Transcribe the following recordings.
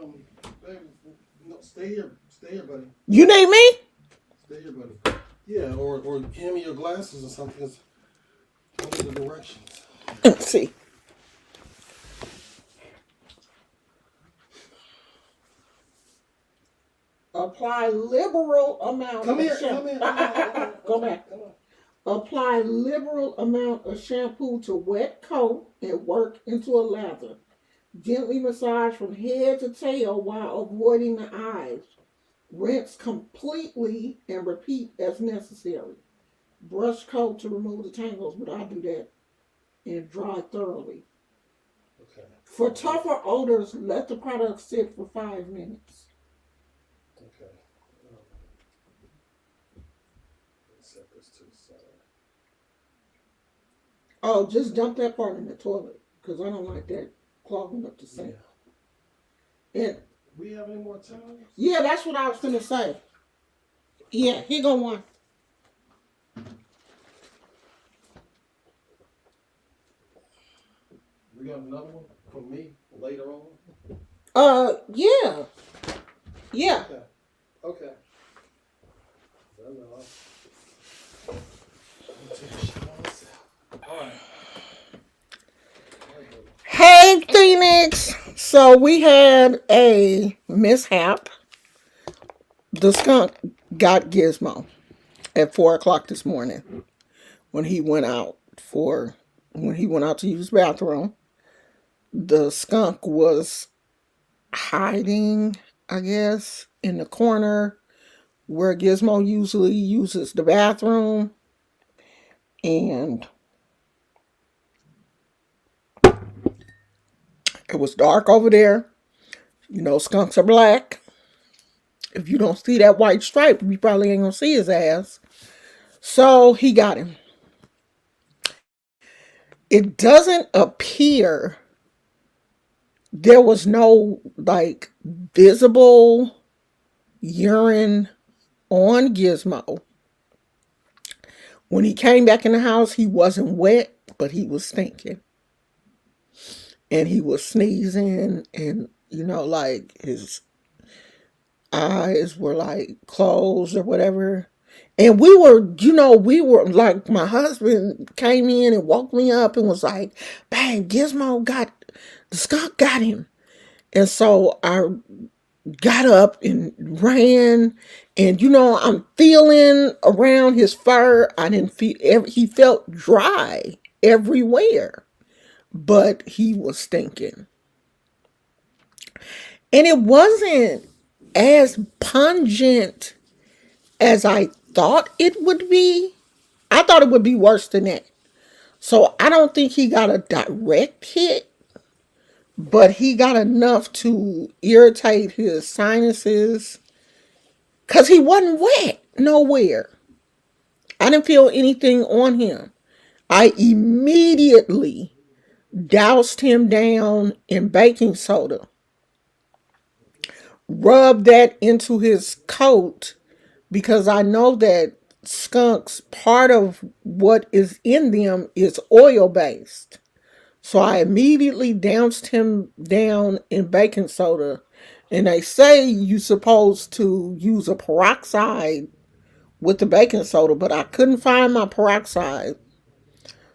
Baby, no, stay here. Stay here, buddy. You need me? Stay here, buddy. Yeah, or hand me your glasses or something. Tell me the directions. Let's see. Apply liberal amount Come of here. shampoo. Come here. Go back. Come on. Apply liberal amount of shampoo to wet coat and work into a lather. Gently massage from head to tail while avoiding the eyes. Rinse completely and repeat as necessary. Brush coat to remove the tangles, but I do that and dry thoroughly. Okay. For tougher odors, let the product sit for 5 minutes. Okay. Let's set this to the side. Oh, just dump that part in the toilet because I don't like that clogging up the sink. Yeah. And We have any more time? yeah, that's what I was gonna say. Yeah, here go one. We got another one for me later on. Yeah, yeah. Okay. Okay. I know. I'll take a shower myself. All right. Hey, Phoenix. So we had a mishap. The skunk got Gizmo at 4 o'clock this morning when he went out to use the bathroom. The skunk was hiding, I guess, in the corner where Gizmo usually uses the bathroom. And it was dark over there. You know, skunks are black. If you don't see that white stripe, you probably ain't gonna see his ass. So he got him. It doesn't appear there was no like visible urine on Gizmo. When he came back in the house, he wasn't wet, but he was stinking. And he was sneezing, and like his eyes were like closed or whatever. And we were like, my husband came in and woke me up and was like, "Bang, the skunk got him." And so I got up and ran, and I'm feeling around his fur. I didn't feel, he felt dry everywhere, but he was stinking. And it wasn't as pungent as I thought it would be. I thought it would be worse than that. So I don't think he got a direct hit, but he got enough to irritate his sinuses because he wasn't wet nowhere. I didn't feel anything on him. I immediately doused him down in baking soda, rubbed that into his coat because I know that skunks, part of what is in them is oil based. So I immediately doused him down in baking soda. And they say you're supposed to use a peroxide with the baking soda, but I couldn't find my peroxide.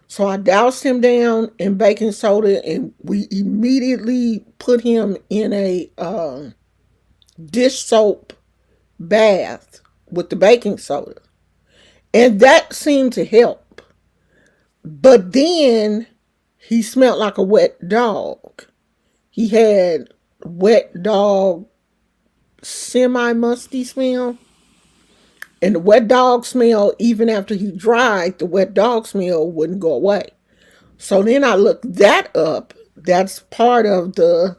So I doused him down in baking soda, and we immediately put him in a dish soap bath with the baking soda. And that seemed to help. But then he smelled like a wet dog. He had wet dog semi-musty smell. And the wet dog smell, even after he dried, the wet dog smell wouldn't go away. So then I looked that up. That's part of the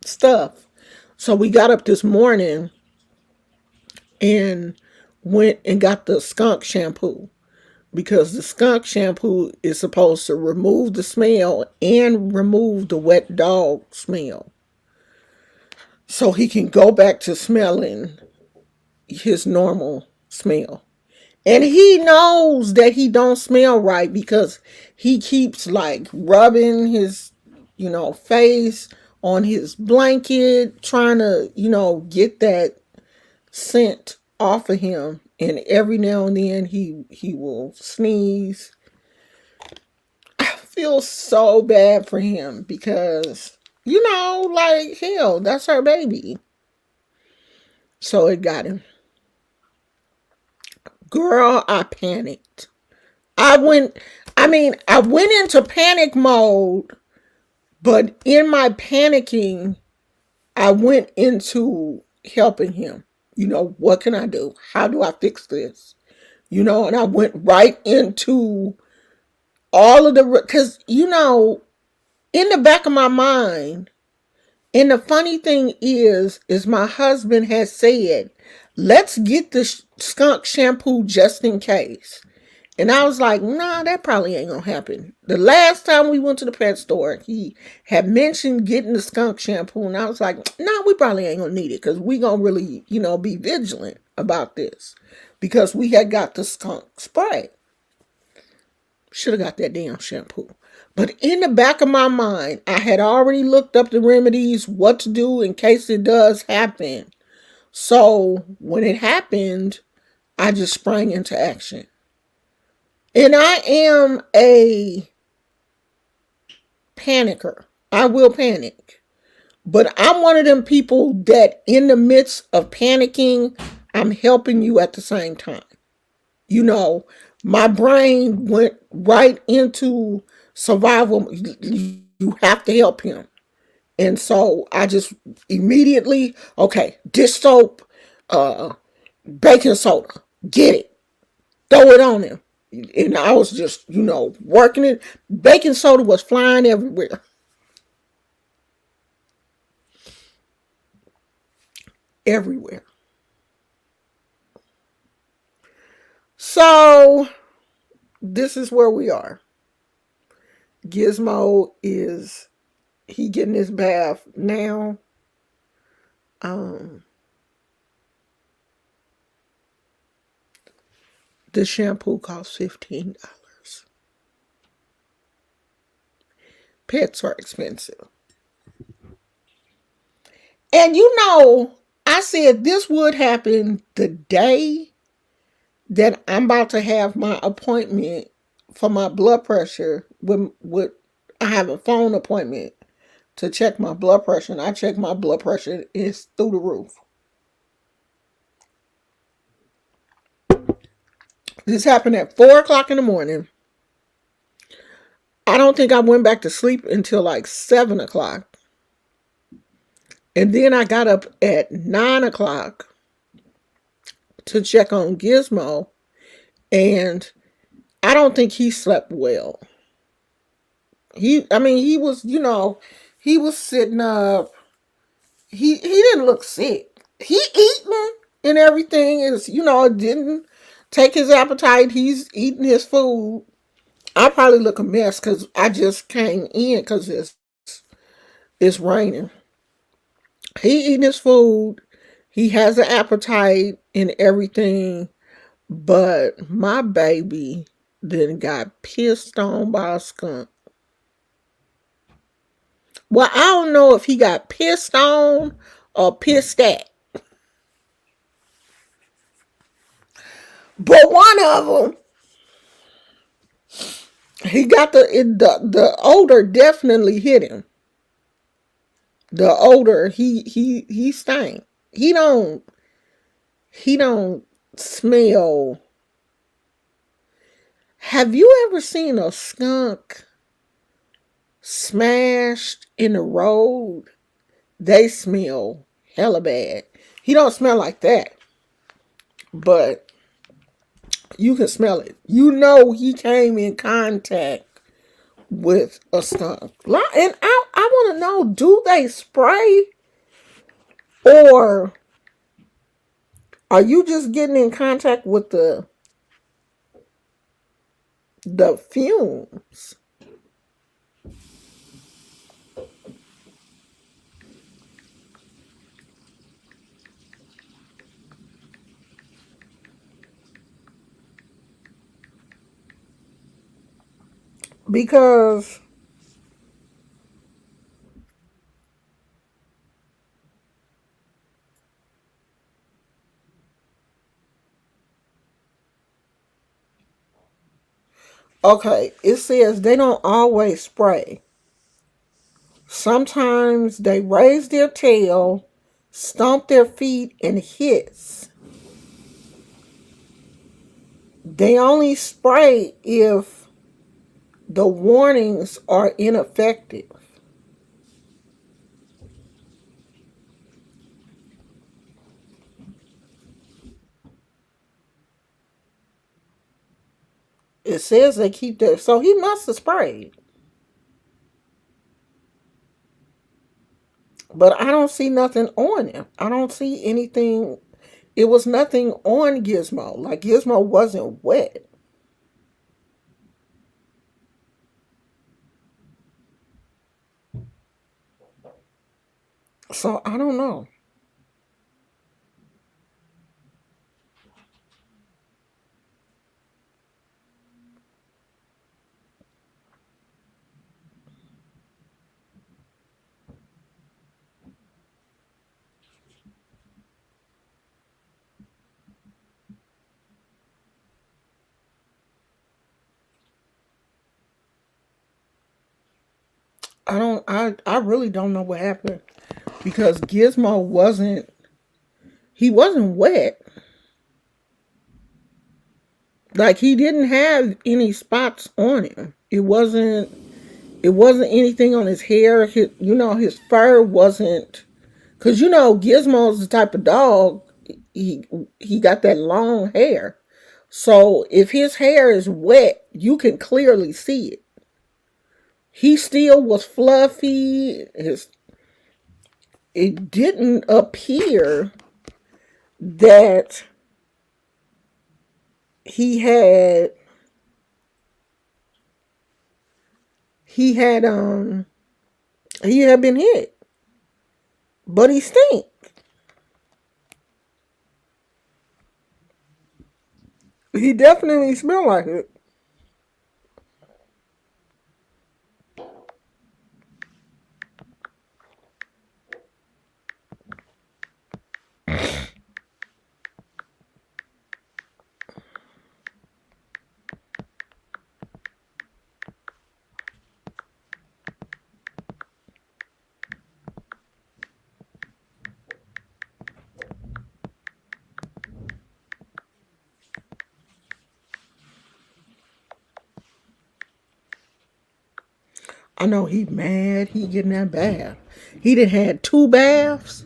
stuff. So we got up this morning and went and got the skunk shampoo, because the skunk shampoo is supposed to remove the smell and remove the wet dog smell. So he can go back to smelling his normal smell. And he knows that he don't smell right because he keeps like rubbing his, face on his blanket, trying to, get that scent off of him. And every now and then he will sneeze. I feel so bad for him because, like hell, that's her baby. So it got him. Girl, I panicked. I went I went into panic mode, but in my panicking, I went into helping him. What can I do? How do I fix this? And I went right into all of the, because, in the back of my mind, and the funny thing is my husband has said, let's get the skunk shampoo just in case. And I was like, nah, that probably ain't gonna happen. The last time we went to the pet store, he had mentioned getting the skunk shampoo, and I was like, nah, we probably ain't gonna need it because we gonna really, be vigilant about this because we had got the skunk spray. Should have got that damn shampoo. But in the back of my mind, I had already looked up the remedies, what to do in case it does happen. So when it happened, I just sprang into action. And I am a panicker. I will panic. But I'm one of them people that in the midst of panicking, I'm helping you at the same time. You know, my brain went right into survival. You have to help him. And so I just immediately, okay, dish soap, uh, baking soda, get it, throw it on him. And I was just, working it. Baking soda was flying everywhere. Everywhere. So this is where we are. Gizmo is he getting his bath now. Um, the shampoo costs $15. Pets are expensive. And I said this would happen the day that I'm about to have my appointment for my blood pressure. With I have a phone appointment to check my blood pressure, and I check my blood pressure, it's through the roof. This happened at 4 o'clock in the morning. I don't think I went back to sleep until like 7 o'clock. And then I got up at 9 o'clock to check on Gizmo. And I don't think he slept well. He was, he was sitting up. He didn't look sick. He eating and everything is, it didn't take his appetite. He's eating his food. I probably look a mess because I just came in because it's raining. He eating his food. He has an appetite and everything. But my baby then got pissed on by a skunk. Well, I don't know if he got pissed on or pissed at. But one of them, he got the odor definitely hit him. The odor he stank. He don't smell. Have you ever seen a skunk smashed in the road? They smell hella bad. He don't smell like that, but you can smell it. He came in contact with a skunk. And I want to know, do they spray or are you just getting in contact with the fumes? Because Okay, it says they don't always spray. Sometimes they raise their tail, stomp their feet, and hiss. They only spray if the warnings are ineffective. It says they keep their, so he must have sprayed. But I don't see nothing on him. I don't see anything. It was nothing on Gizmo. Like Gizmo wasn't wet. So I don't know. I really don't know what happened because Gizmo wasn't, he wasn't wet. Like he didn't have any spots on him. It wasn't anything on his hair. His fur wasn't, cuz Gizmo's the type of dog, he he got that long hair. So if his hair is wet, you can clearly see it. He still was fluffy. It didn't appear that he had he had he had been hit, but he stink. He definitely smelled like it. I know he mad. He getting that bath. He done had two baths.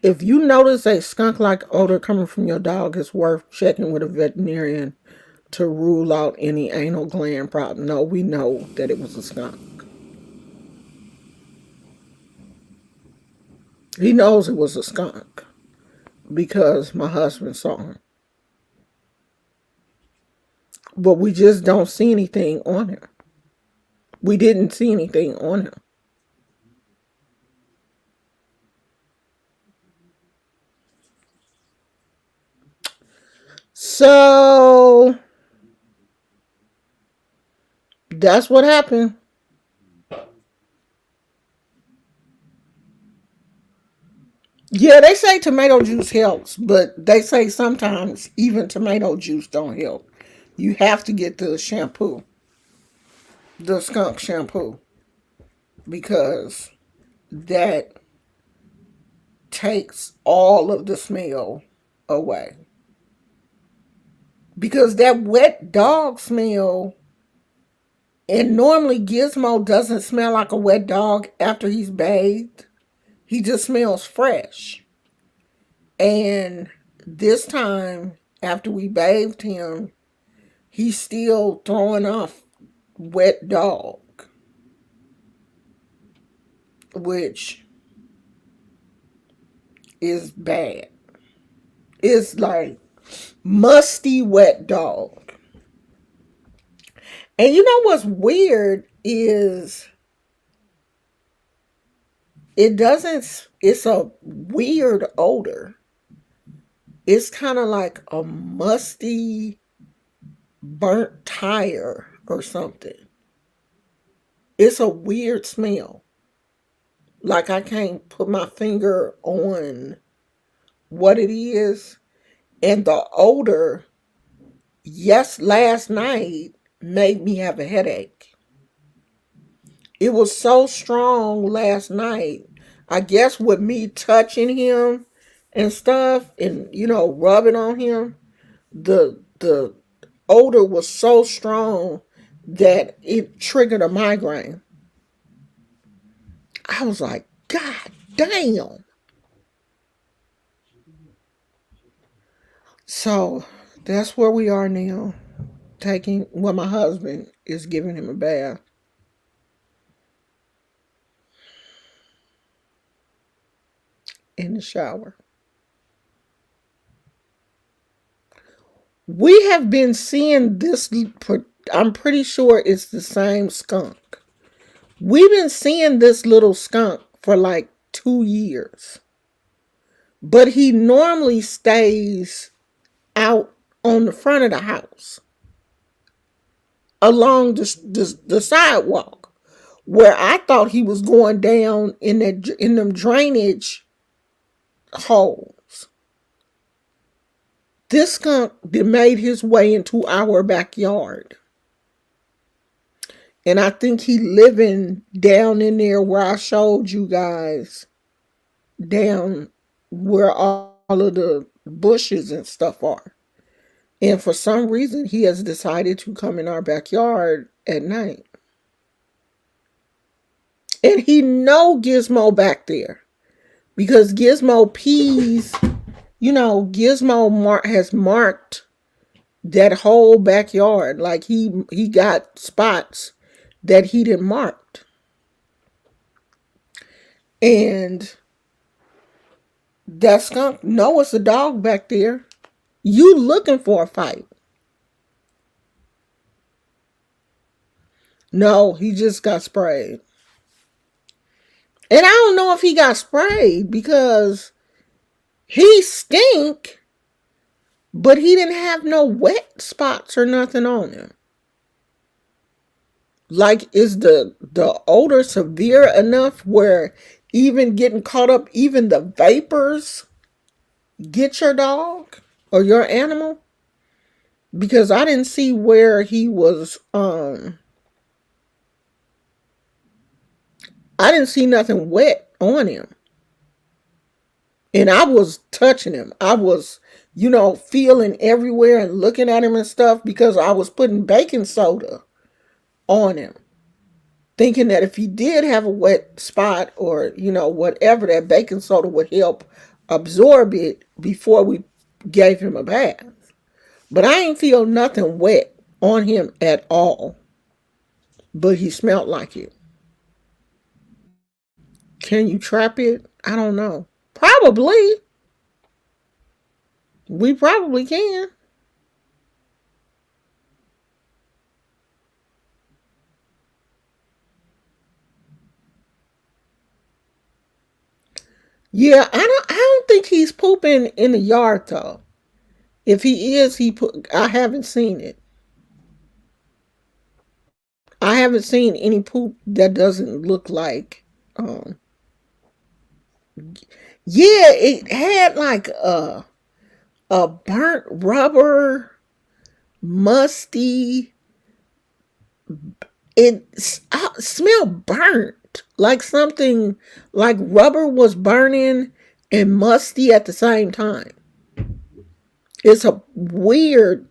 If you notice a skunk-like odor coming from your dog, it's worth checking with a veterinarian to rule out any anal gland problem. No, we know that it was a skunk. He knows it was a skunk because my husband saw him. But we just don't see anything on him. We didn't see anything on him. So that's what happened. Yeah, they say tomato juice helps, but they say sometimes even tomato juice don't help. You have to get the shampoo, the skunk shampoo, because that takes all of the smell away. Because that wet dog smell, and normally Gizmo doesn't smell like a wet dog after he's bathed. He just smells fresh. And this time, after we bathed him, he's still throwing off wet dog, which is bad. It's like musty wet dog. And you know what's weird is it's a weird odor. It's kind of like a musty, burnt tire or something. It's a weird smell. Like I can't put my finger on what it is. And the odor, yes, last night made me have a headache. It was so strong last night. I guess with me touching him and stuff and rubbing on him, the odor was so strong that it triggered a migraine. I was like, God damn. So that's where we are now. My husband is giving him a bath in the shower. We have been seeing this, I'm pretty sure it's the same skunk. We've been seeing this little skunk for like 2 years. But he normally stays out on the front of the house along the sidewalk where I thought he was going down in them drainage holes. This skunk made his way into our backyard. And I think he living down in there where I showed you guys, down where all of the bushes and stuff are. And for some reason, he has decided to come in our backyard at night. And he know Gizmo back there because Gizmo pees. Gizmo has marked that whole backyard. Like he got spots that he didn't marked. And that skunk know it's a dog back there. You looking for a fight. No, he just got sprayed. And I don't know if he got sprayed because he stink, but he didn't have no wet spots or nothing on him. Like, is the odor severe enough where even getting caught up, even the vapors get your dog or your animal? Because I didn't see where he was, I didn't see nothing wet on him. And I was touching him. I was, feeling everywhere and looking at him and stuff because I was putting baking soda on him. Thinking that if he did have a wet spot or, whatever, that baking soda would help absorb it before we gave him a bath. But I ain't feel nothing wet on him at all. But he smelled like it. Can you trap it? I don't know. Probably. We probably can. Yeah, I don't think he's pooping in the yard though. If he is, I haven't seen it. I haven't seen any poop that doesn't look like yeah, it had like a burnt rubber, musty. It smelled burnt, like something like rubber was burning and musty at the same time. It's a weird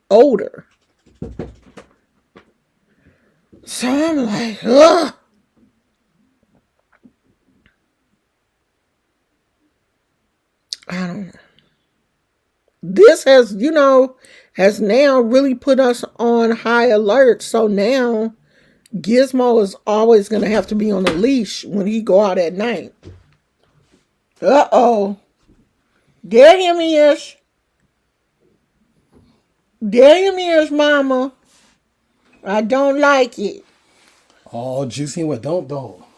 odor. So I'm like, ugh. I don't know. This has now really put us on high alert. So now Gizmo is always going to have to be on a leash when he go out at night. Uh-oh. There him is. There him is, mama. I don't like it. Oh, juicy and wet. Don't.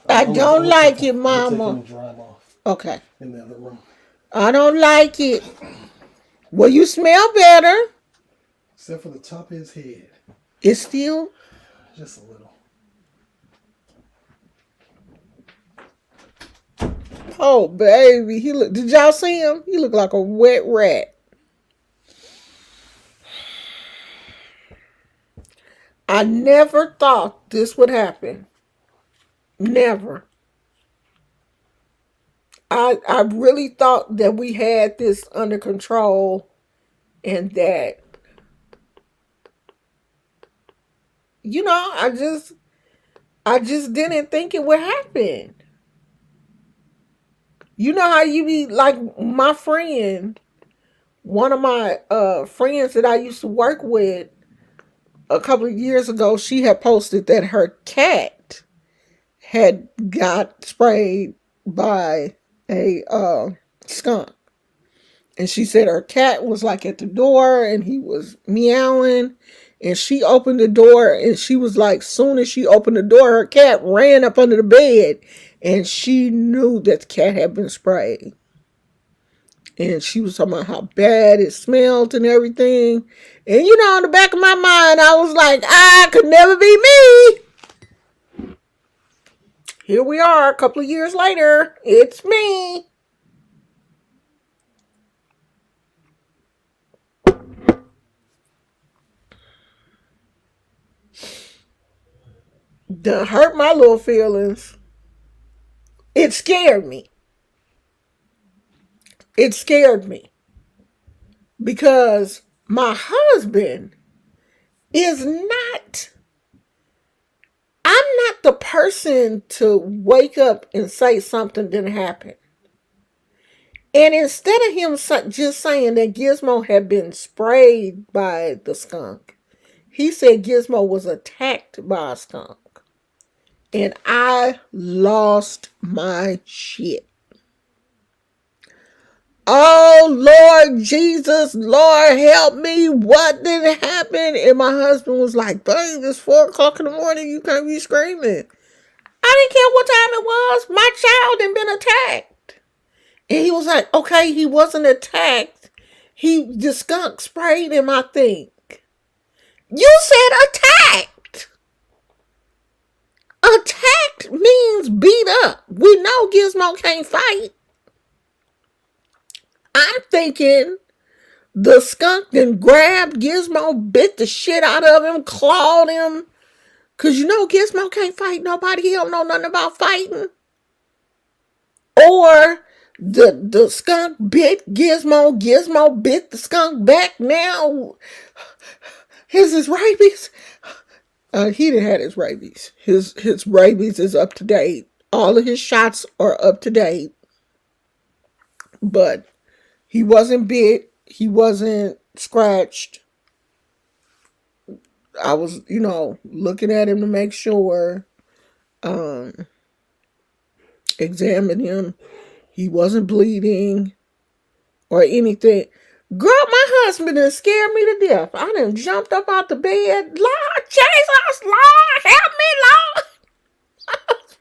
I don't like it, I'm gonna take him mama. and dry him off Okay. in the other room. I don't like it. Well, you smell better. Except for the top of his head. It's still. Just a little. Oh, baby. He look. Did y'all see him? He looked like a wet rat. I never thought this would happen. Never. I really thought that we had this under control and that, I just didn't think it would happen. You know how you be like my friend, one of my friends that I used to work with a couple of years ago, she had posted that her cat had got sprayed by a skunk. And she said her cat was like at the door and he was meowing. And she opened the door and she was like, soon as she opened the door, her cat ran up under the bed and she knew that the cat had been sprayed. And she was talking about how bad it smelled and everything. And in the back of my mind, I was like, I could never be me. Here we are a couple of years later. It's me. Done hurt my little feelings. It scared me. It scared me because my husband is not, I'm not the person to wake up and say something didn't happen. And instead of him just saying that Gizmo had been sprayed by the skunk, he said Gizmo was attacked by a skunk. And I lost my shit. Oh, Lord Jesus, Lord help me. What did happen? And my husband was like, babe, it's 4 o'clock in the morning. You can't be screaming. I didn't care what time it was. My child had been attacked. And he was like, okay, he wasn't attacked. The skunk sprayed him, I think. You said attacked. Attacked means beat up. We know Gizmo can't fight. I'm thinking the skunk then grabbed Gizmo, bit the shit out of him, clawed him. Because Gizmo can't fight nobody. He don't know nothing about fighting. Or the skunk bit Gizmo. Gizmo bit the skunk back. Now, here's his rabies. He didn't have his rabies. His rabies is up to date. All of his shots are up to date. But he wasn't bit. He wasn't scratched. I was, looking at him to make sure, examine him. He wasn't bleeding or anything. Girl, my husband done scared me to death. I done jumped up out the bed. Lord Jesus, Lord, help me, Lord.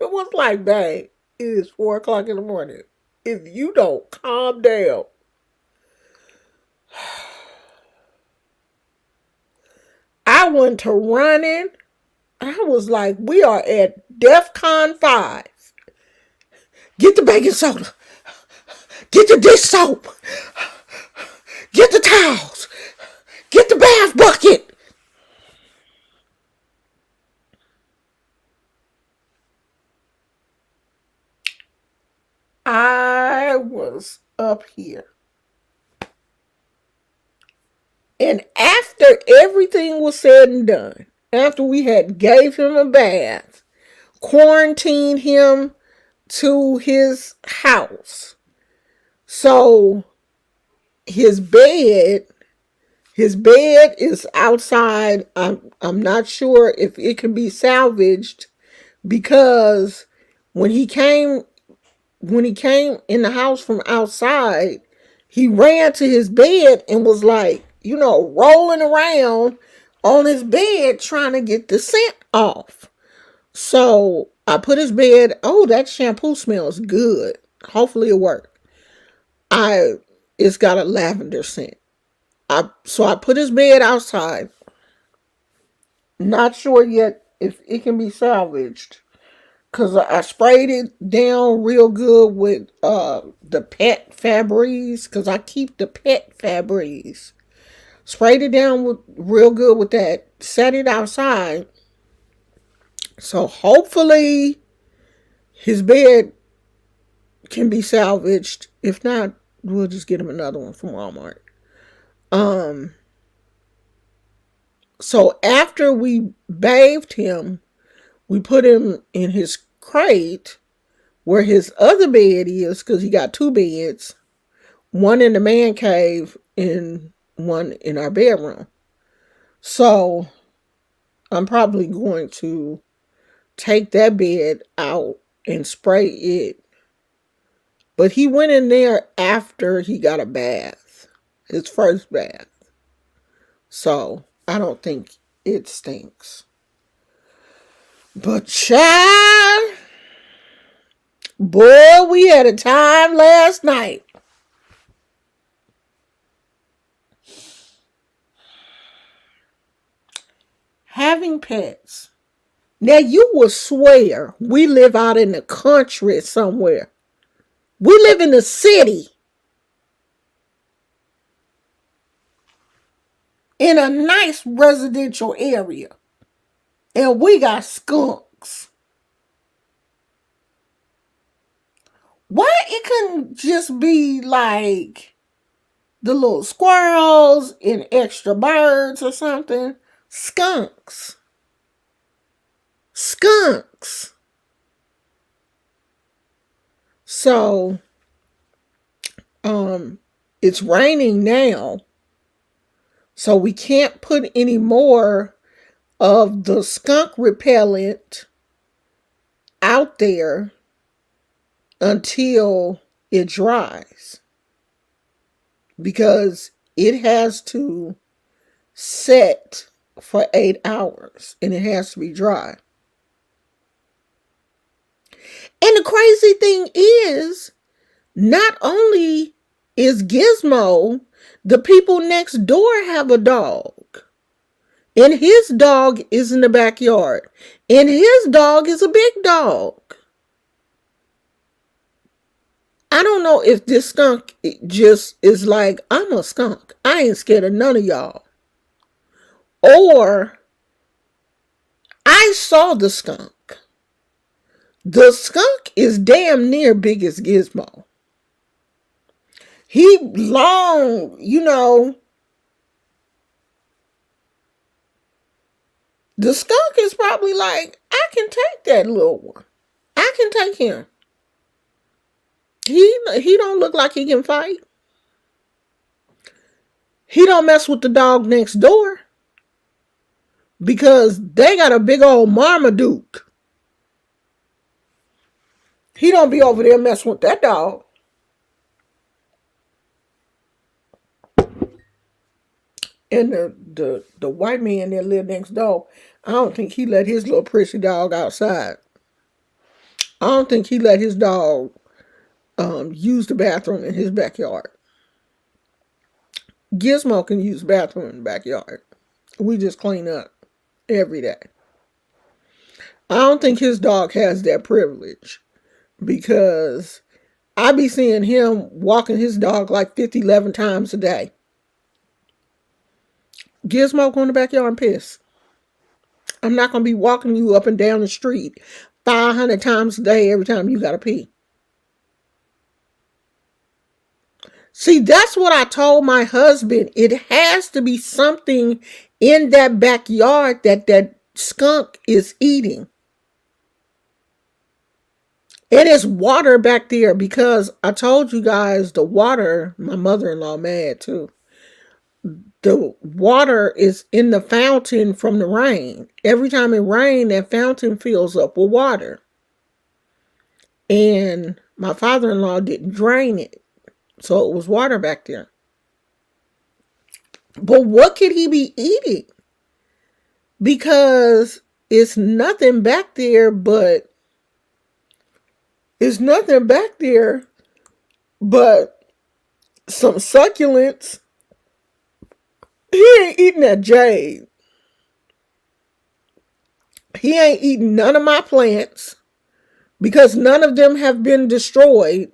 It was like, babe, it is 4 o'clock in the morning. If you don't calm down. I went to running. I was like, we are at DEFCON 5. Get the baking soda. Get the dish soap. Get the towels. Get the bath bucket. I was up here. And after everything was said and done, after we had gave him a bath, quarantined him to his house. So his bed is outside. I'm not sure if it can be salvaged because when he came in the house from outside, he ran to his bed and was like, rolling around on his bed trying to get the scent off. So I put his bed. Oh, that shampoo smells good. Hopefully it worked. It's got a lavender scent. I put his bed outside. Not sure yet if it can be salvaged. Cause I sprayed it down real good with the pet Febreze. Cause I keep the pet Febreze. Sprayed it down with real good with that. Set it outside. So hopefully his bed can be salvaged. If not, we'll just get him another one from Walmart. Um so after we bathed him, we put him in his crate where his other bed is, because he got two beds, one in the man cave and one in our bedroom. So I'm probably going to take that bed out and spray it. But he went in there after he got a bath, his first bath. So I don't think it stinks. But child, boy, we had a time last night. Having pets. Now you will swear we live out in the country somewhere. We live in the city. In a nice residential area. And we got skunks. Why it couldn't just be like the little squirrels and extra birds or something? Skunks. Skunks. So, it's raining now. So we can't put any more of the skunk repellent out there until it dries, because it has to set for 8 hours and it has to be dry. And the crazy thing is, not only is Gizmo, the people next door have a dog. And his dog is in the backyard. And his dog is a big dog. I don't know if this skunk just is like, I'm a skunk. I ain't scared of none of y'all. Or I saw the skunk. The skunk is damn near big as Gizmo. He long, the skunk is probably like, I can take that little one. I can take him. He don't look like he can fight. He don't mess with the dog next door because they got a big old Marmaduke. He don't be over there messing with that dog. And the white man that lived next door, I don't think he let his little prissy dog outside. I don't think he let his dog use the bathroom in his backyard. Gizmo can use the bathroom in the backyard. We just clean up every day. I don't think his dog has that privilege, because I be seeing him walking his dog like 50, 11 times a day. Gizmo go in the backyard and piss. I'm not going to be walking you up and down the street 500 times a day every time you got to pee. See, that's what I told my husband. It has to be something in that backyard that skunk is eating. It is water back there, because I told you guys the water, my mother-in-law mad too. The water is in the fountain from the rain. Every time it rains, that fountain fills up with water. And my father-in-law didn't drain it. So it was water back there. But what could he be eating? Because it's nothing back there but some succulents He ain't eating that jade. He ain't eating none of my plants because none of them have been destroyed.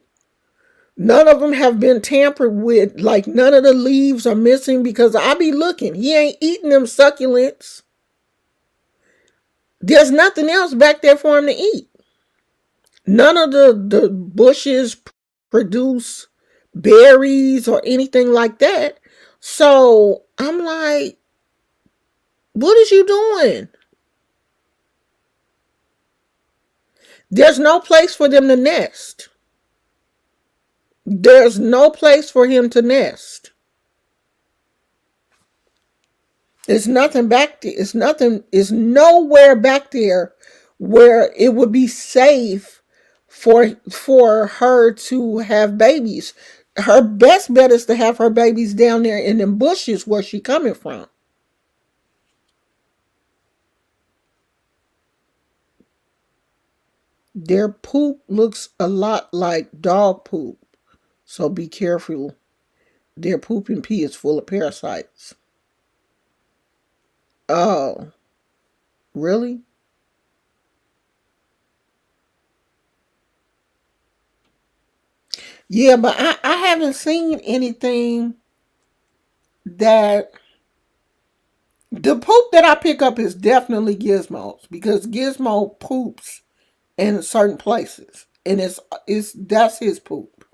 None of them have been tampered with. Like none of the leaves are missing because I be looking. He ain't eating them succulents. There's nothing else back there for him to eat. None of the bushes produce berries or anything like that. So I'm like, what is you doing? There's no place for them to nest. There's no place for him to nest. It's nothing back there. It's nothing. It's nowhere back there where it would be safe for her to have babies. Her best bet is to have her babies down there in them bushes where she coming from. Their poop looks a lot like dog poop, so be careful. Their poop and pee is full of parasites. Oh, really? Yeah, but I haven't seen anything that the poop that I pick up is definitely Gizmo's because Gizmo poops in certain places, and it's that's his poop.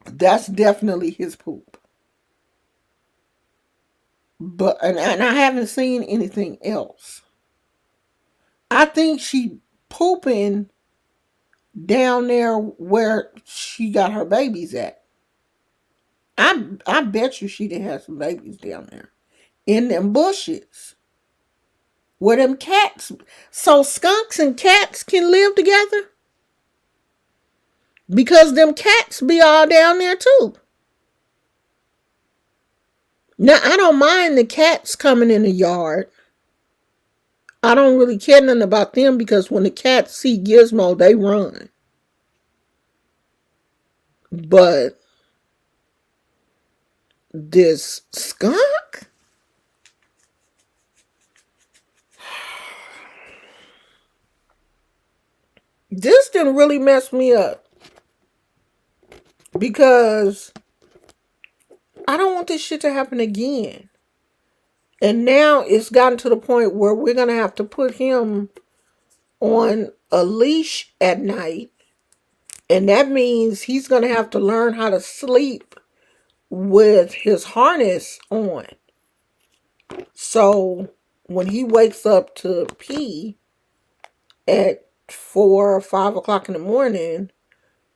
That's definitely his poop. But and I haven't seen anything else. I think she pooping down there where she got her babies at. I bet you she didn't have some babies down there in them bushes where them cats. So skunks and cats can live together because them cats be all down there too. Now I don't mind the cats coming in the yard. I don't really care nothing about them because when the cats see Gizmo, they run. But this skunk, this didn't really mess me up because I don't want this shit to happen again. And now it's gotten to the point where we're going to have to put him on a leash at night. And that means he's going to have to learn how to sleep with his harness on. So when he wakes up to pee at 4 or 5 o'clock in the morning,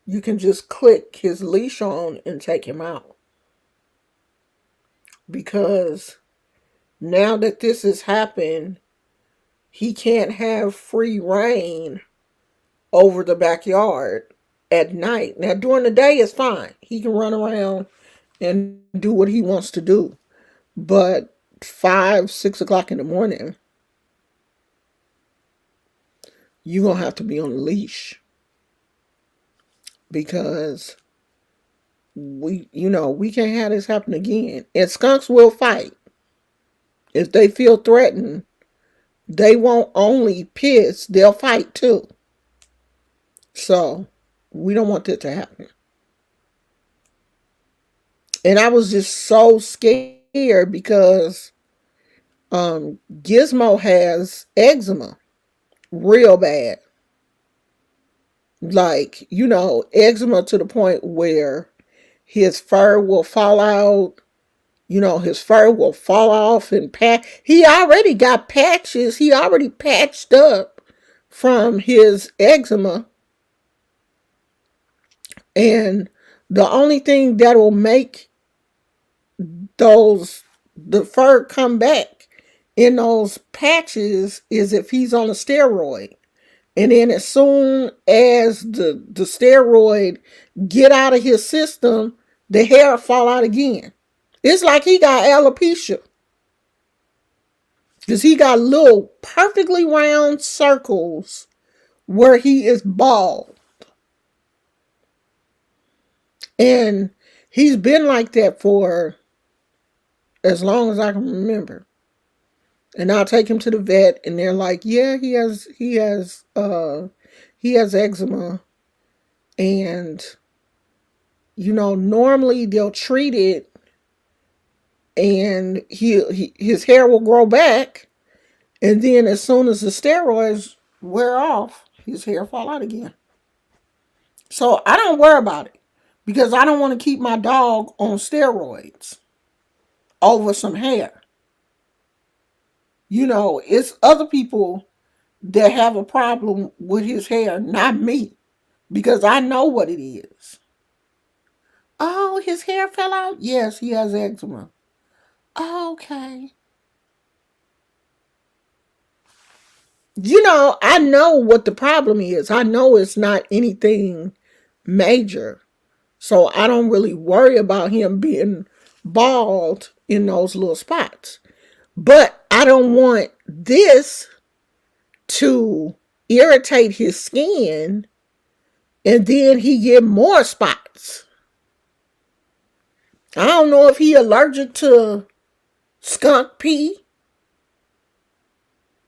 you can just click his leash on and take him out. Because now that this has happened, he can't have free reign over the backyard at night. Now, during the day, it's fine. He can run around and do what he wants to do. But 5, 6 o'clock in the morning, you're going to have to be on a leash because we can't have this happen again. And skunks will fight. If they feel threatened, they won't only piss, they'll fight too. So we don't want that to happen. And I was just so scared because Gizmo has eczema real bad. Like, eczema to the point where his fur will fall out. His fur will fall off and he already got patches. He already patched up from his eczema. And the only thing that will make the fur come back in those patches is if he's on a steroid. And then as soon as the steroid get out of his system, the hair fall out again. It's like he got alopecia. Because he got little perfectly round circles where he is bald. And He's been like that for as long as I can remember. And I'll take him to the vet and they're like, yeah, he has eczema. And normally they'll treat it and his hair will grow back, and then as soon as the steroids wear off, his hair fall out again. So I don't worry about it because I don't want to keep my dog on steroids over some hair. It's other people that have a problem with his hair, not me, because I know what it is. Oh, his hair fell out? Yes, he has eczema. Oh, okay. I know what the problem is. I know it's not anything major. So I don't really worry about him being bald in those little spots. But I don't want this to irritate his skin and then he get more spots. I don't know if he allergic to skunk pee.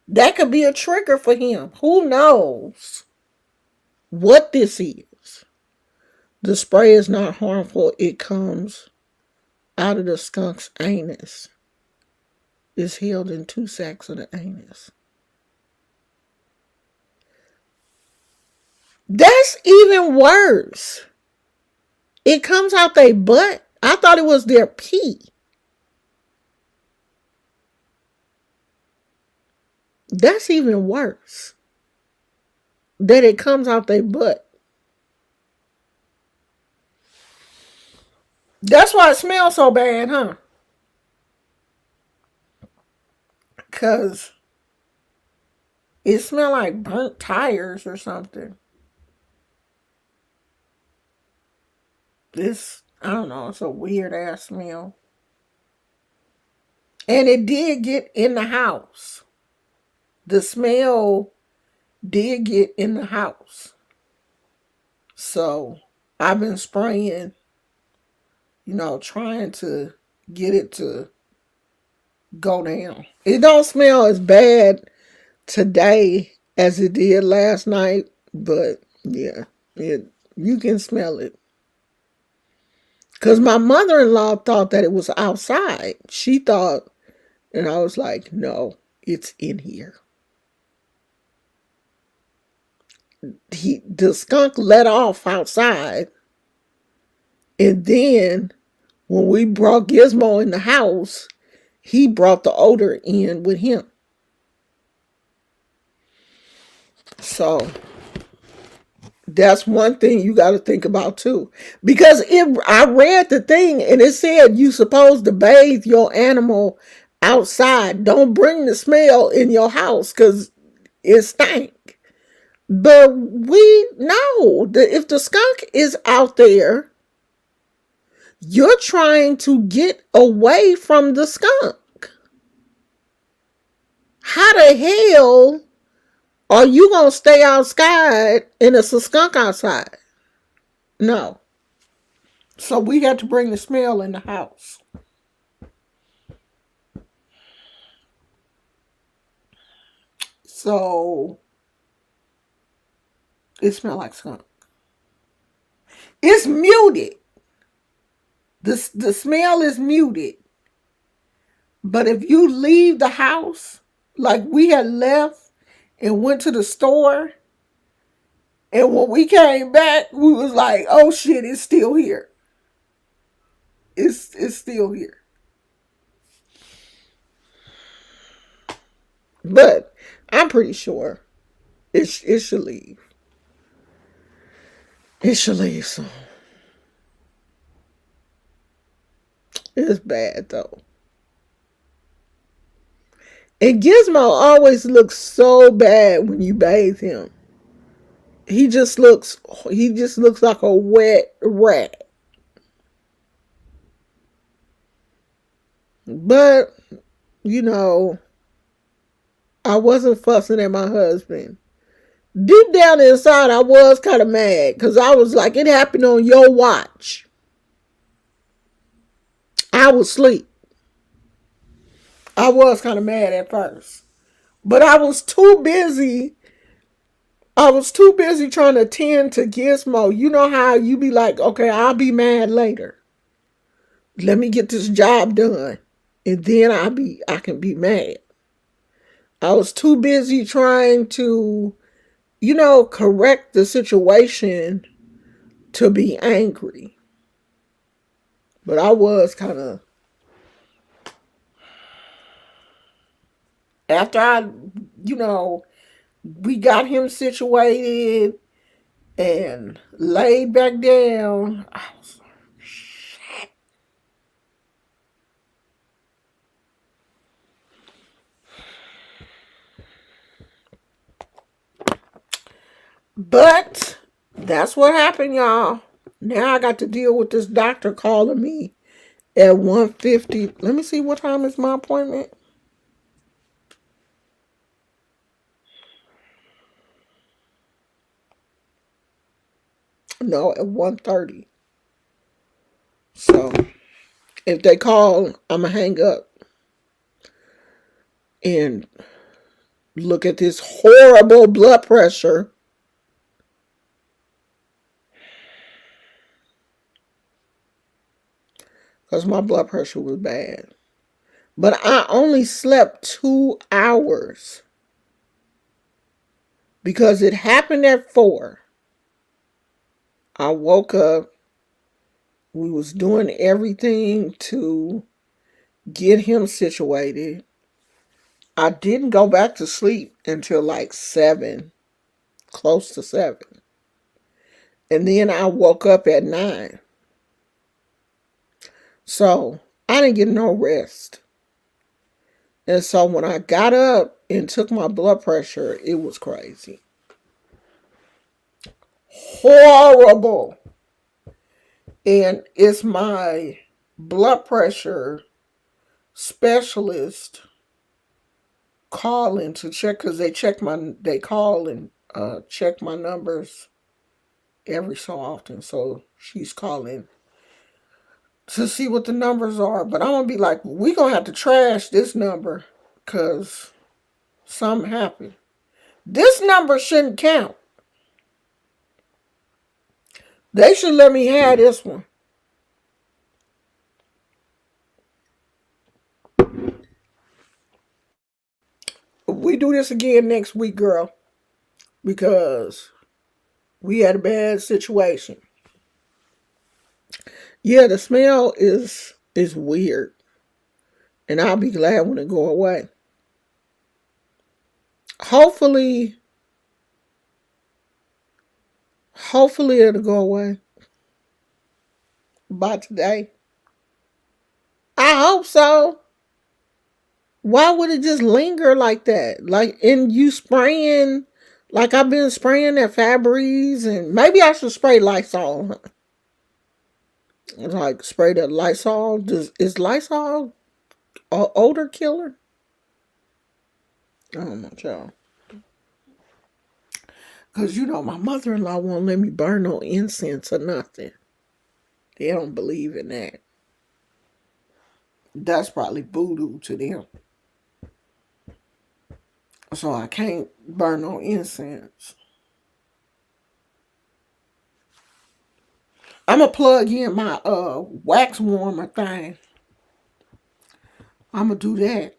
That could be a trigger for him. Who knows what this is? The spray is not harmful. It comes out of the skunk's anus. It's held in 2 sacs of the anus. That's even worse. It comes out their butt. I thought it was their pee. That's even worse. That it comes out their butt. That's why it smells so bad, huh? Because it smells like burnt tires or something. I don't know, it's a weird ass smell. And it did get in the house. The smell did get in the house. So I've been spraying, trying to get it to go down. It don't smell as bad today as it did last night, but yeah, you can smell it. Because my mother-in-law thought that it was outside. She thought, and I was like, no, it's in here. The skunk let off outside. And then when we brought Gizmo in the house, he brought the odor in with him. So that's one thing you got to think about too. Because I read the thing and it said you supposed to bathe your animal outside. Don't bring the smell in your house because it stank. But we know that if the skunk is out there, you're trying to get away from the skunk. How the hell are you going to stay outside and it's a skunk outside? No. So we had to bring the smell in the house. So it smelled like skunk. It's muted. The smell is muted. But if you leave the house, like we had left and went to the store, and when we came back, we was like, oh shit, it's still here. It's still here. But I'm pretty sure it should leave. It should leave soon. It's bad though. And Gizmo always looks so bad when you bathe him. He just looks like a wet rat. But, I wasn't fussing at my husband. Deep down inside, I was kind of mad because I was like, it happened on your watch. I was asleep. I was kind of mad at first. But I was too busy. I was too busy trying to tend to Gizmo. You know how you be like, okay, I'll be mad later. Let me get this job done. And then I can be mad. I was too busy trying to, correct the situation to be angry. But I was kind of, after you know, we got him situated and laid back down. I was like, shit. But that's what happened, y'all. Now I got to deal with this doctor calling me at 1:50. Let me see, what time is my appointment? No, at 1:30. So if they call, I'ma hang up and look at this horrible blood pressure. Because my blood pressure was bad. But I only slept 2 hours because it happened at 4. I woke up. We was doing everything to get him situated. I didn't go back to sleep until like 7, close to 7. And then I woke up at 9. So I didn't get no rest. And so when I got up and took my blood pressure, it was crazy. Horrible. And it's my blood pressure specialist calling to check, because they call and check my numbers every so often. So she's calling to see what the numbers are. But I'm gonna be like, we gonna have to trash this number because something happened. This number shouldn't count. They should let me have this one. We do this again next week, girl, because we had a bad situation. Yeah, the smell is weird, and I'll be glad when it go away. Hopefully, hopefully it'll go away by today. I hope so. Why would it just linger like that? Like, and you spraying, like I've been spraying that Febreze, and maybe I should spray Lysol. Like spray that Lysol. Is Lysol a odor killer? I don't know, y'all. Cause my mother-in-law won't let me burn no incense or nothing. They don't believe in that. That's probably voodoo to them. So I can't burn no incense. I'm gonna plug in my wax warmer thing. I'm gonna do that.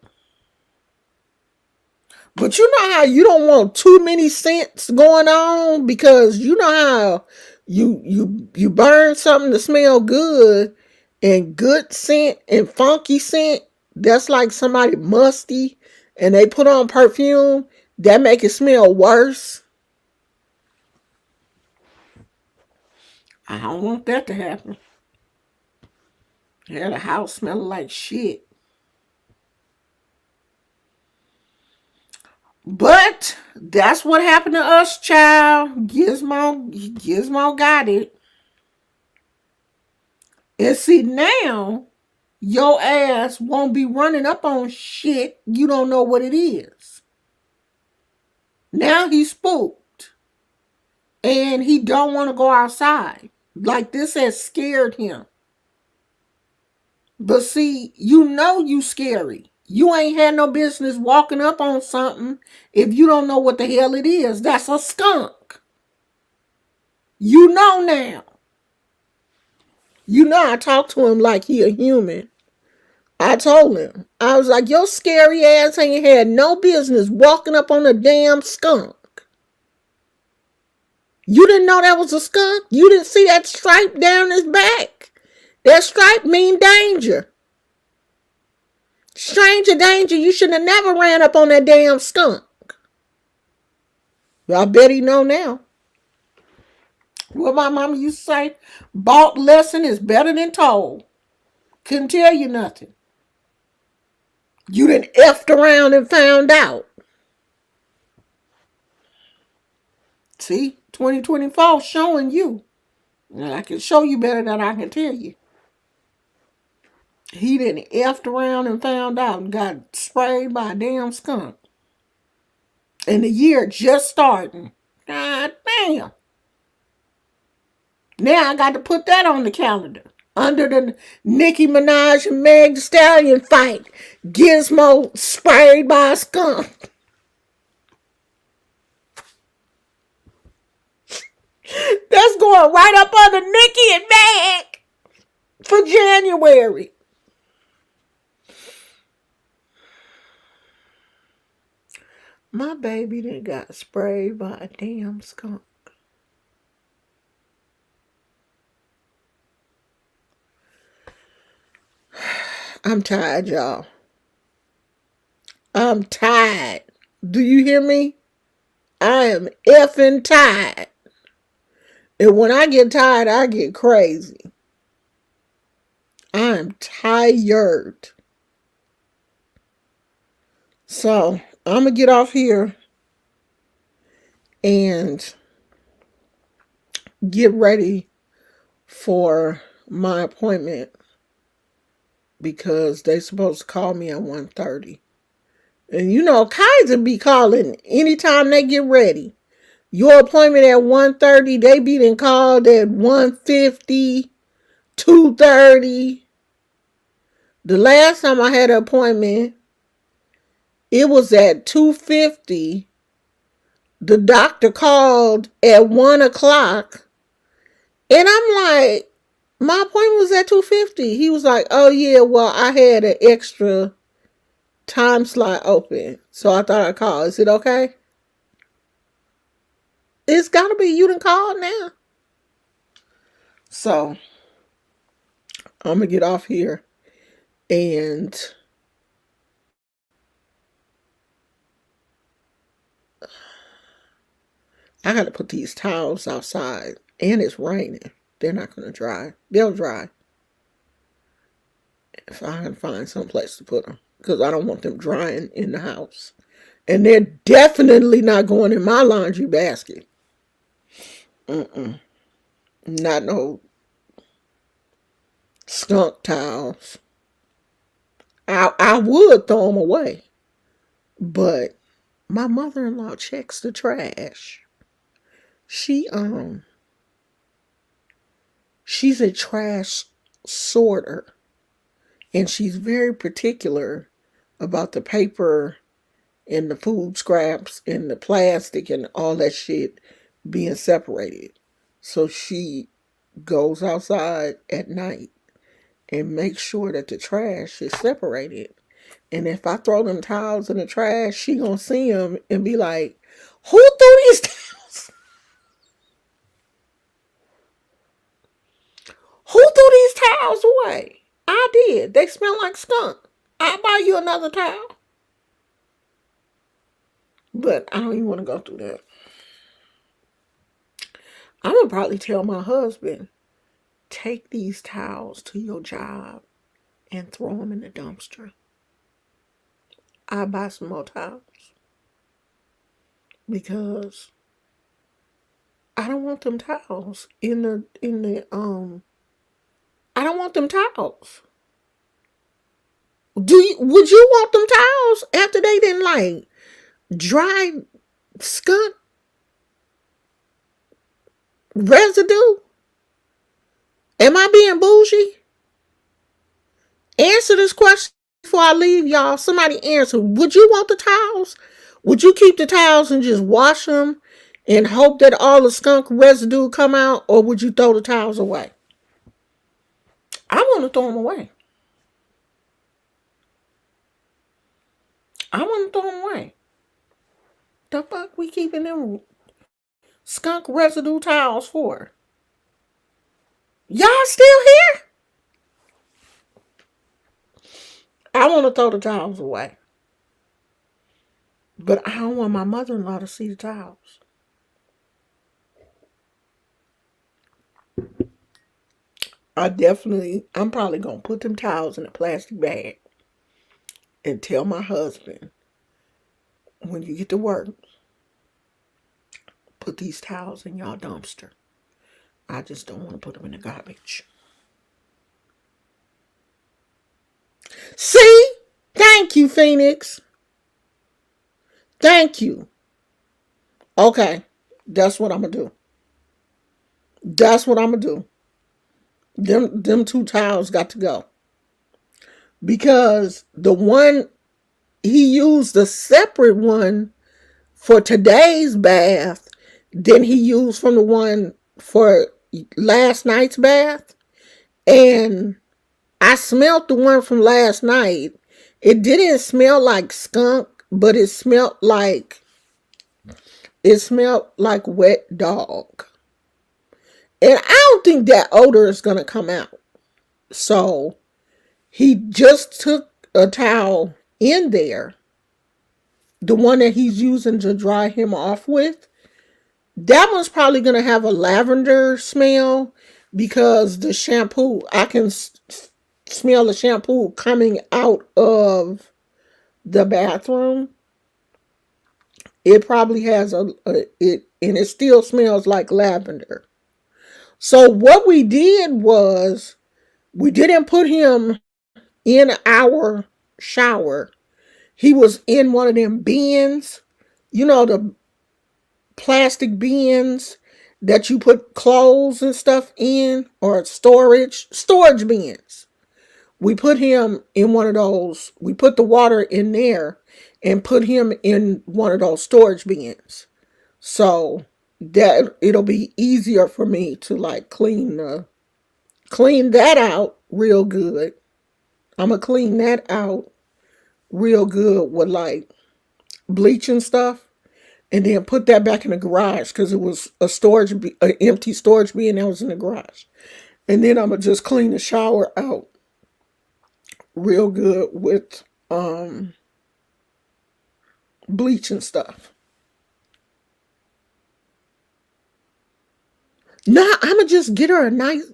But you know how you don't want too many scents going on, because you know how you burn something to smell good, and good scent and funky scent, that's like somebody musty and they put on perfume, that make it smell worse. I don't want that to happen. Yeah, the house smelling like shit. But that's what happened to us, child. Gizmo got it. And see, now your ass won't be running up on shit you don't know what it is. Now he's spooked and he don't want to go outside. Like, this has scared him. But see, you scary. You ain't had no business walking up on something if you don't know what the hell it is. That's a skunk. You know now. I talked to him like he a human. I told him. I was like, your scary ass ain't had no business walking up on a damn skunk. You didn't know that was a skunk? You didn't see that stripe down his back? That stripe mean danger. Stranger danger, you should have never ran up on that damn skunk. Well, I bet he know now. What my mama used to say, bought lesson is better than told. Couldn't tell you nothing. You done effed around and found out. See, 2024 showing you. And I can show you better than I can tell you. He didn't effed around and found out and got sprayed by a damn skunk. And the year just starting. God damn. Now I got to put that on the calendar. Under the Nicki Minaj and Meg Thee Stallion fight. Gizmo sprayed by a skunk. That's going right up under Nicki and Meg for January. My baby done got sprayed by a damn skunk. I'm tired, y'all. I'm tired. Do you hear me? I am effing tired. And when I get tired, I get crazy. I'm tired. So I'm going to get off here and get ready for my appointment because they supposed to call me at 1:30. And you know, Kaiser be calling anytime they get ready. Your appointment at 1:30, they be then called at 1:50, 2:30. The last time I had an appointment, it was at 2:50. The doctor called at 1 o'clock. And I'm like, my appointment was at 2:50. He was like, oh yeah, well, I had an extra time slot open. So I thought I'd call. Is it okay? It's gotta be. You done called now. So I'm gonna get off here and I gotta put these towels outside. And it's raining. They're not gonna dry. They'll dry if I can find some place to put them. Because I don't want them drying in the house. And they're definitely not going in my laundry basket. Not no skunk towels. I would throw them away. But my mother-in-law checks the trash. She she's a trash sorter. And she's very particular about the paper and the food scraps and the plastic and all that shit being separated. So she goes outside at night and makes sure that the trash is separated. And if I throw them towels in the trash, she gonna see them and be like, who threw these towels? Who threw these towels away? I did. They smell like skunk. I'll buy you another towel. But I don't even want to go through that. I'm going to probably tell my husband, take these towels to your job and throw them in the dumpster. I'll buy some more towels. Because I don't want them towels I don't want them towels. Would you want them towels after they didn't like dry skunk residue? Am I being bougie? Answer this question before I leave, y'all. Somebody answer. Would you want the towels? Would you keep the towels and just wash them and hope that all the skunk residue come out, or would you throw the towels away? I want to throw them away. I want to throw them away. The fuck we keeping them skunk residue towels for? Y'all still here? I want to throw the towels away. But I don't want my mother-in-law to see the towels. I'm probably going to put them towels in a plastic bag and tell my husband, when you get to work, put these towels in y'all dumpster. I just don't want to put them in the garbage. See? Thank you, Phoenix. Thank you. Okay. That's what I'm going to do. That's what I'm going to do. Them two towels got to go. Because the one, he used a separate one for today's bath than he used from the one for last night's bath. And I smelled the one from last night. It didn't smell like skunk, but it smelled like wet dog. And I don't think that odor is going to come out. So he just took a towel in there, the one that he's using to dry him off with. That one's probably going to have a lavender smell because the shampoo, I can smell the shampoo coming out of the bathroom. It probably has and it still smells like lavender. So what we did was we didn't put him in our shower. He was in one of them bins, the plastic bins that you put clothes and stuff in, or storage bins. We put him in one of those. We put the water in there and put him in one of those storage bins. So that it'll be easier for me to like clean that out real good. I'm gonna clean that out real good with like bleach and stuff, and then put that back in the garage because it was an empty storage bin that was in the garage. And then I'm gonna just clean the shower out real good with bleach and stuff. Nah, I'm gonna just get her a nice,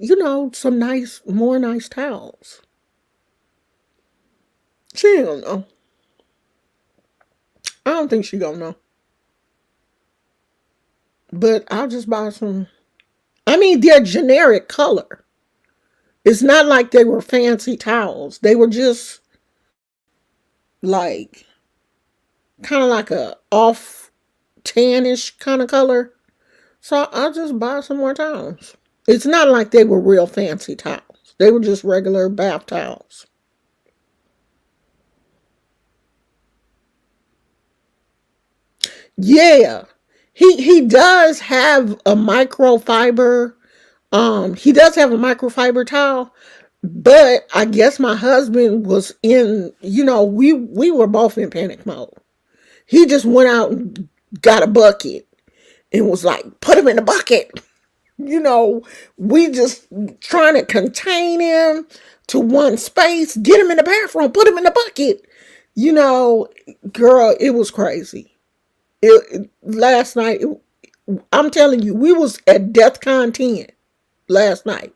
some more nice towels. She ain't gonna know. I don't think she gonna know. But I'll just buy some. I mean, they're generic color. It's not like they were fancy towels. They were just like kind of like a off tannish kind of color. So I'll just buy some more towels. It's not like they were real fancy towels. They were just regular bath towels. Yeah. He does have a microfiber. He does have a microfiber towel, but I guess my husband was we were both in panic mode. He just went out and got a bucket and was like, put him in the bucket. We just trying to contain him to one space, get him in the bathroom, put him in the bucket. Girl, it was crazy. Last night, I'm telling you, we was at DEFCON 10 last night.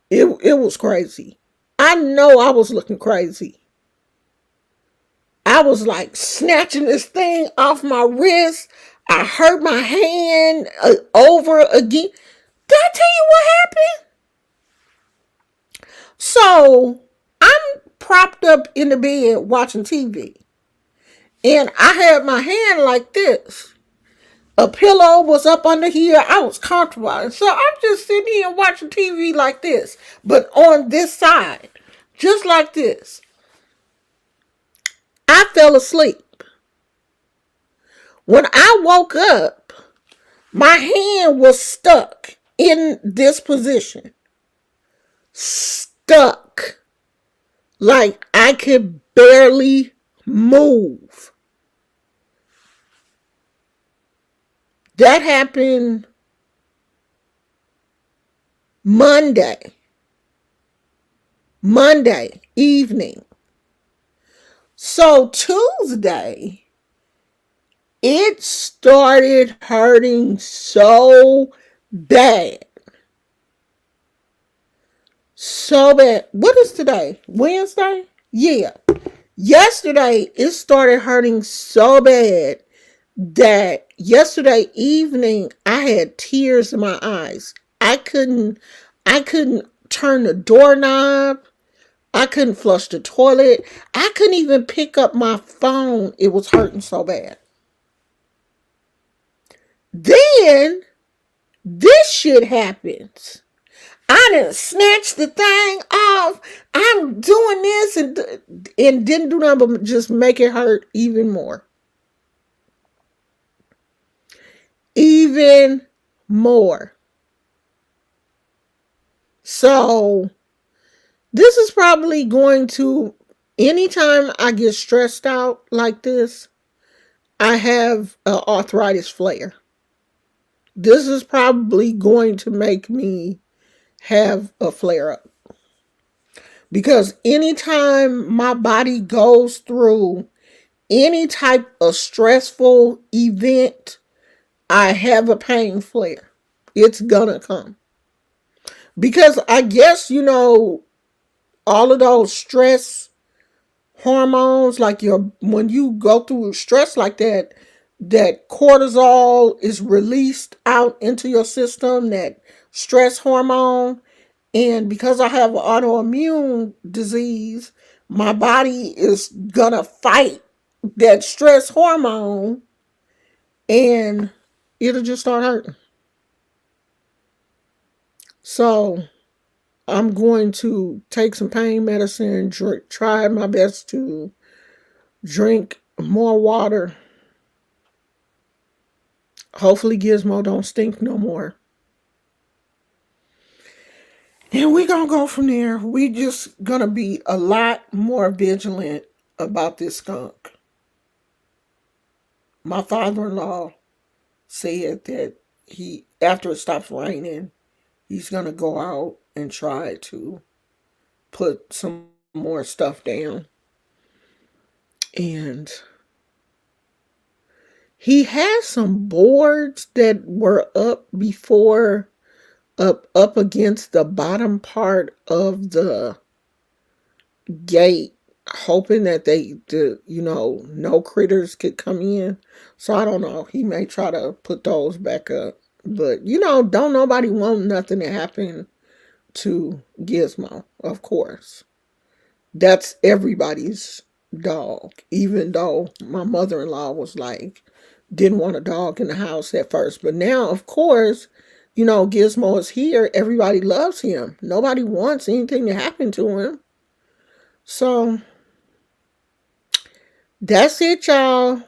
It was crazy. I know I was looking crazy. I was like snatching this thing off my wrist. I hurt my hand over again. Did I tell you what happened? So I'm propped up in the bed watching TV. And I had my hand like this. A pillow was up under here. I was comfortable. So I'm just sitting here watching TV like this. But on this side. Just like this. I fell asleep. When I woke up, my hand was stuck in this position. Stuck. Like I could barely move. That happened Monday evening. So Tuesday, it started hurting so bad. So bad. What is today? Wednesday? Yeah. Yesterday, it started hurting so bad that yesterday evening I had tears in my eyes. I couldn't turn the doorknob. I couldn't flush the toilet. I couldn't even pick up my phone. It was hurting so bad. Then this shit happens. I done snatched the thing off. I'm doing this and didn't do nothing but just make it hurt even more. Even more. So this is probably going to, anytime I get stressed out like this, I have an arthritis flare. This is probably going to make me have a flare up. Because anytime my body goes through any type of stressful event, I have a pain flare. It's gonna come. Because I guess, all of those stress hormones, like when you go through stress like that cortisol is released out into your system, that stress hormone. And because I have an autoimmune disease, my body is gonna fight that stress hormone and it'll just start hurting. So I'm going to take some pain medicine, try my best to drink more water. Hopefully Gizmo don't stink no more. And we gonna go from there. We just gonna be a lot more vigilant about this skunk. My father-in-law said that after it stops raining, he's gonna go out and try to put some more stuff down. And he has some boards that were up before, up against the bottom part of the gate, hoping that no critters could come in. So I don't know. He may try to put those back up. But don't nobody want nothing to happen to Gizmo, of course. That's everybody's dog. Even though my mother-in-law was like, didn't want a dog in the house at first. But now, of course, Gizmo is here. Everybody loves him. Nobody wants anything to happen to him. So that's it, y'all.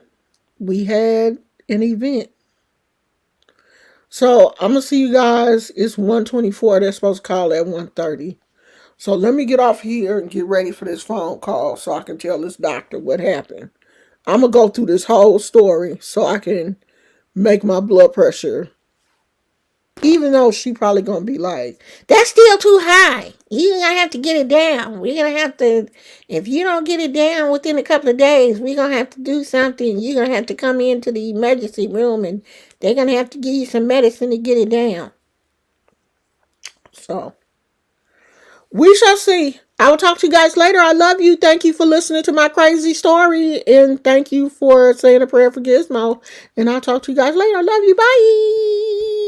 We had an event. So I'm gonna see you guys. It's 1:24. They're supposed to call at 1:30. So let me get off here and get ready for this phone call so I can tell this doctor what happened. I'm gonna go through this whole story so I can make my blood pressure. Even though she probably gonna be like, that's still too high. You're gonna have to get it down. We're gonna have to, if you don't get it down within a couple of days, we're gonna have to do something. You're gonna have to come into the emergency room and they're gonna have to give you some medicine to get it down. So we shall see. I will talk to you guys later. I love you. Thank you for listening to my crazy story. And thank you for saying a prayer for Gizmo. And I'll talk to you guys later. I love you. Bye.